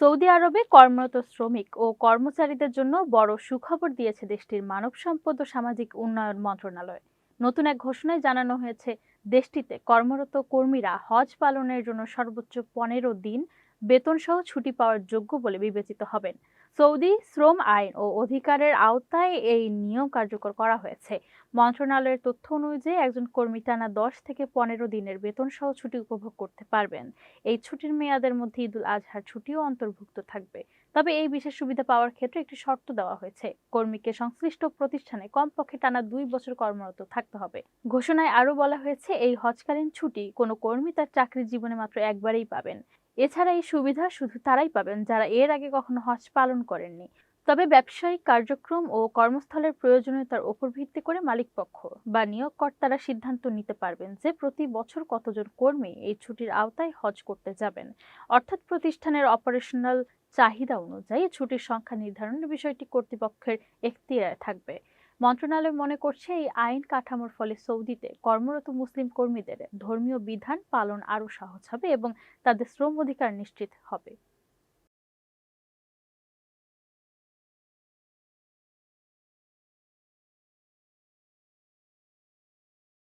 Saudi আরবে কর্মরত শ্রমিক ও কর্মচারীদের জন্য বড় সুখবর দিয়েছে দেশটির মানব সম্পদ ও সামাজিক উন্নয়ন মন্ত্রণালয়। নতুন এক ঘোষণায় জানানো হয়েছে, দেশটিতে কর্মরত কর্মীরা হজ পালনের জন্য সর্বোচ্চ 15 দিন বেতন সহ ছুটি পাওয়ার যোগ্য বলে বিবেচিত হবেন। সৌদি শ্রম আইন ও অধিকারের আওতায় এই নিয়ম কার্যকর করা হয়েছে। মন্ত্রণালয়ের তথ্য অনুযায়ী একজন কর্মী টানা 10 থেকে 15 দিনের বেতন সহ ছুটি উপভোগ করতে পারবেন। এই ছুটির মেয়াদের মধ্যে ঈদুল আজহার ছুটিও অন্তর্ভুক্ত থাকবে। তবে এই বিশেষ সুবিধা পাওয়ার ক্ষেত্রে একটি শর্ত দেওয়া হয়েছে, কর্মীকে সংশ্লিষ্ট প্রতিষ্ঠানে কমপক্ষে টানা 2 বছর কর্মরত থাকতে হবে। ঘোষণায় আরো বলা হয়েছে, এই হজকালীন ছুটি কোনো কর্মী তার চাকরির জীবনে মাত্র একবারই পাবেন। এছাড়া এই সুবিধা শুধু তারাই পাবেন যারা এর আগে কখনো হজ পালন করেননি। তবে ব্যবসায়িক কার্যক্রম ও কর্মস্থলের প্রয়োজনীয়তার উপর ভিত্তি করে মালিকপক্ষ বা নিয়োগকর্তারা সিদ্ধান্ত নিতে পারবেন যে প্রতি বছর কতজন কর্মী এই ছুটির আওতায় হজ করতে যাবেন। অর্থাৎ প্রতিষ্ঠানের অপারেশনাল চাহিদা অনুযায়ী ছুটির সংখ্যা নির্ধারণের বিষয়টি কর্তৃপক্ষের এখতিয়ারে থাকবে। মন্ত্রণালয় মনে করছে, এই আইন কাঠামোর ফলে সৌদিতে কর্মরত মুসলিম কর্মীদের ধর্মীয় বিধান পালন আরও সহজ হবে এবং তাদের শ্রম অধিকার নিশ্চিত হবে।